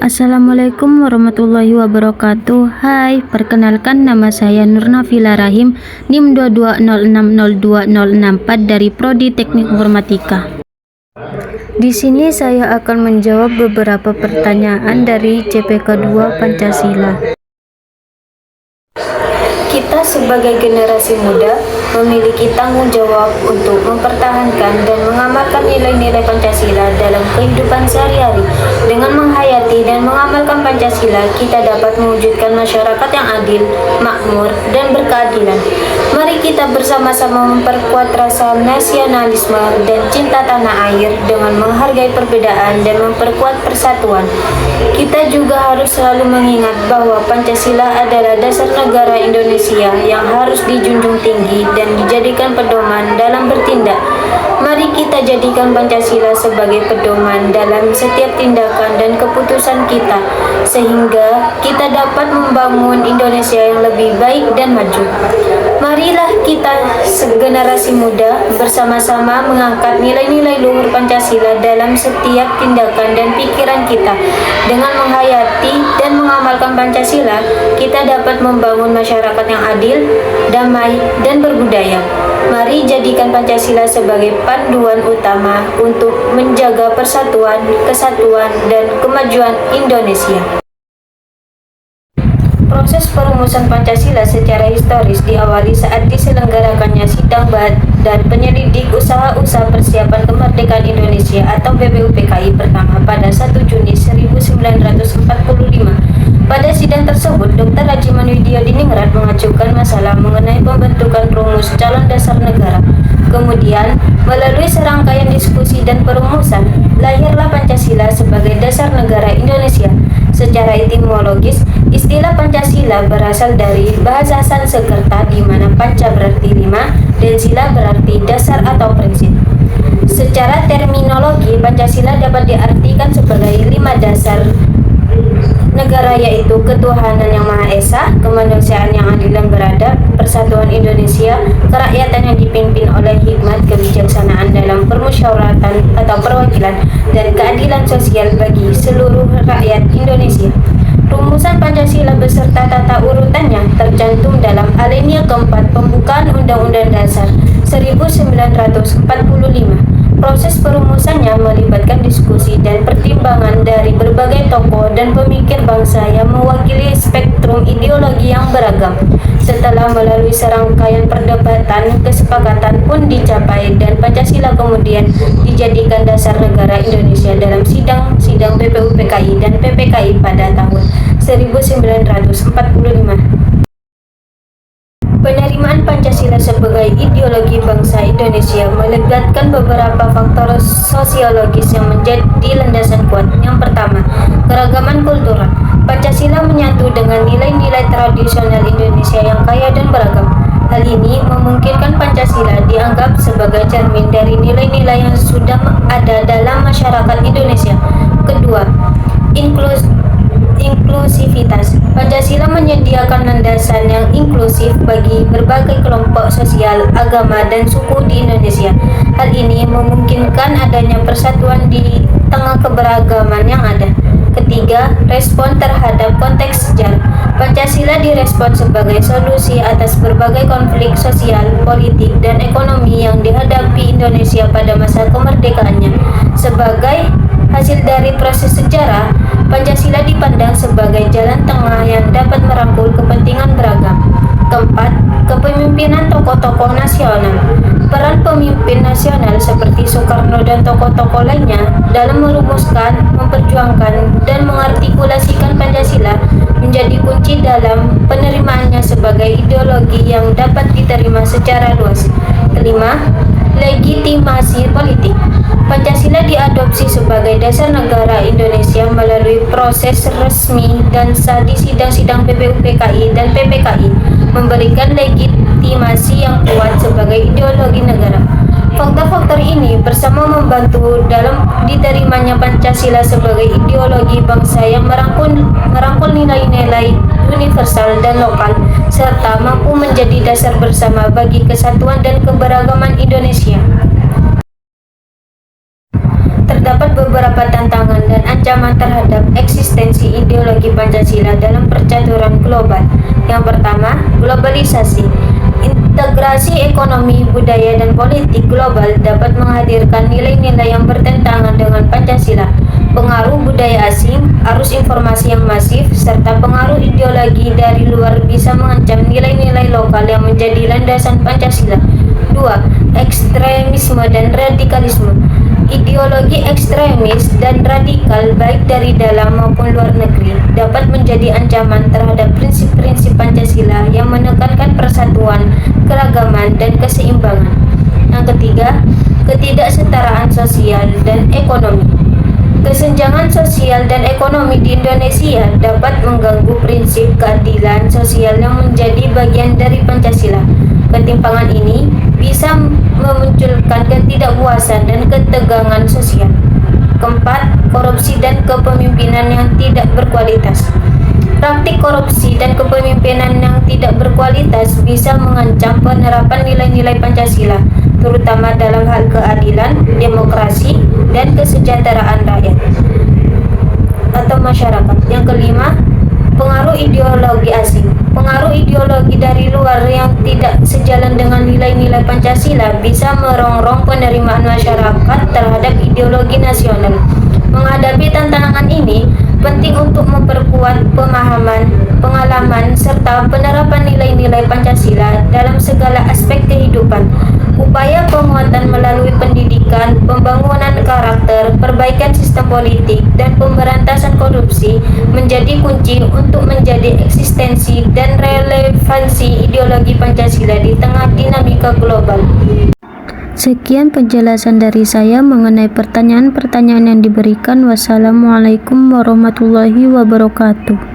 Assalamualaikum warahmatullahi wabarakatuh. Hai, perkenalkan nama saya Nurnafila Rahim, NIM 22060204 dari Prodi Teknik Informatika. Di sini saya akan menjawab beberapa pertanyaan dari CPK 2 Pancasila. Kita sebagai generasi muda memiliki tanggung jawab untuk mempertahankan dan mengamalkan nilai-nilai Pancasila dalam kehidupan sehari-hari. Dengan menghayati dan mengamalkan Pancasila, kita dapat mewujudkan masyarakat yang adil, makmur, dan berkeadilan. Mari kita bersama-sama memperkuat rasa nasionalisme dan cinta tanah air dengan menghargai perbedaan dan memperkuat persatuan. Kita juga harus selalu mengingat bahwa Pancasila adalah dasar negara Indonesia yang harus dijunjung tinggi dan dijadikan pedoman dalam bertindak. Mari kita jadikan Pancasila sebagai pedoman dalam setiap tindakan dan keputusan kita, sehingga kita dapat membangun Indonesia yang lebih baik dan maju. Marilah kita segenerasi muda bersama-sama mengangkat nilai-nilai luhur Pancasila dalam setiap tindakan dan pikiran kita. Dengan menghayati dan mengamalkan Pancasila, kita dapat membangun masyarakat yang adil, damai, dan berbudaya. Mari jadikan Pancasila sebagai panduan utama untuk menjaga persatuan, kesatuan, dan kemajuan Indonesia. Proses perumusan Pancasila secara historis diawali saat diselenggarakannya sidang Badan Penyelidik Usaha-Usaha Persiapan Kemerdekaan Indonesia atau BPUPKI pertama pada 1 Juni 1945. Pada sidang tersebut, Dr. Haji Manudya Diningrat mengajukan masalah mengenai pembentukan rumus calon dasar negara. Kemudian, melalui serangkaian diskusi dan perumusan, lahirlah Pancasila sebagai dasar negara Indonesia. Secara etimologis, istilah Pancasila berasal dari bahasa Sanskerta di mana panca berarti 5 dan sila berarti dasar atau prinsip. Secara terminologi, Pancasila dapat diartikan sebagai 5 dasar negara, yaitu ketuhanan yang Maha Esa, kemanusiaan yang adil dan beradab, persatuan Indonesia, kerakyatan yang dipimpin oleh hikmat kebijaksanaan dalam permusyawaratan atau perwakilan, dan keadilan sosial bagi seluruh rakyat Indonesia. Rumusan Pancasila beserta tata urutannya tercantum dalam alinea keempat pembukaan Undang-Undang Dasar 1945. Proses perumusannya melibatkan diskusi dan pertimbangan dari berbagai tokoh dan pemikir bangsa yang mewakili spektrum ideologi yang beragam. Setelah melalui serangkaian perdebatan, kesepakatan pun dicapai dan Pancasila kemudian dijadikan dasar negara Indonesia dalam sidang-sidang BPUPKI dan PPKI pada tahun 1945. Penerimaan Pancasila sebagai ideologi bangsa Indonesia melibatkan beberapa faktor sosiologis yang menjadi landasan kuat. Yang pertama, keragaman kultural. Pancasila menyatu dengan nilai-nilai tradisional Indonesia yang kaya dan beragam. Hal ini memungkinkan Pancasila dianggap sebagai cermin dari nilai-nilai yang sudah ada dalam masyarakat Indonesia. Kedua, inklusivitas. Pancasila menyediakan landasan yang inklusif bagi berbagai kelompok sosial, agama, dan suku di Indonesia. Hal ini memungkinkan adanya persatuan di tengah keberagaman yang ada. Ketiga, respon terhadap konteks sejarah. Pancasila direspon sebagai solusi atas berbagai konflik sosial, politik, dan ekonomi yang dihadapi Indonesia pada masa kemerdekaannya. Sebagai hasil dari proses sejarah, Pancasila dipandang sebagai jalan tengah yang dapat merangkul kepentingan beragam. Keempat, kepemimpinan tokoh-tokoh nasional. Peran pemimpin nasional seperti Soekarno dan tokoh-tokoh lainnya dalam merumuskan, memperjuangkan, dan mengartikulasikan Pancasila menjadi kunci dalam penerimaannya sebagai ideologi yang dapat diterima secara luas. Kelima, legitimasi politik. Pancasila diadopsi sebagai dasar negara Indonesia melalui proses resmi dan sah di sidang-sidang BPUPKI dan PPKI, memberikan legitimasi yang kuat sebagai ideologi negara. Faktor-faktor ini bersama membantu dalam diterimanya Pancasila sebagai ideologi bangsa yang merangkul nilai-nilai universal dan lokal, serta mampu menjadi dasar bersama bagi kesatuan dan keberagaman Indonesia. terdapat beberapa tantangan dan ancaman terhadap eksistensi ideologi Pancasila dalam percaturan global. Yang pertama, globalisasi. Integrasi ekonomi, budaya, dan politik global dapat menghadirkan nilai-nilai yang bertentangan dengan Pancasila. Pengaruh budaya asing, arus informasi yang masif, serta pengaruh ideologi dari luar bisa mengancam nilai-nilai lokal yang menjadi landasan Pancasila. 2. Ekstremisme dan radikalisme. Ideologi ekstremis dan radikal baik dari dalam maupun luar negeri dapat menjadi ancaman terhadap prinsip-prinsip Pancasila yang menekankan persatuan, keragaman, dan keseimbangan. Yang ketiga, ketidaksetaraan sosial dan ekonomi. Kesenjangan sosial dan ekonomi di Indonesia dapat mengganggu prinsip keadilan sosial yang menjadi bagian dari Pancasila. Ketimpangan ini bisa memunculkan ketidakpuasan dan ketegangan sosial. Keempat, korupsi dan kepemimpinan yang tidak berkualitas. Praktik korupsi dan kepemimpinan yang tidak berkualitas bisa mengancam penerapan nilai-nilai Pancasila, terutama dalam hal keadilan, demokrasi, dan kesejahteraan rakyat atau masyarakat. Yang kelima, pengaruh ideologi asing. Pengaruh ideologi dari luar yang tidak sejalan dengan nilai-nilai Pancasila bisa merongrong penerimaan masyarakat terhadap ideologi nasional. Menghadapi tantangan ini, penting untuk memperkuat pemahaman, pengalaman, serta penerapan nilai-nilai Pancasila dalam segala aspek kehidupan. Upaya penguatan melalui pendidikan, pembangunan karakter, perbaikan sistem politik, dan pemberantasan korupsi menjadi kunci untuk menjadi eksistensi dan relevansi ideologi Pancasila di tengah dinamika global. Sekian penjelasan dari saya mengenai pertanyaan-pertanyaan yang diberikan. Wassalamualaikum warahmatullahi wabarakatuh.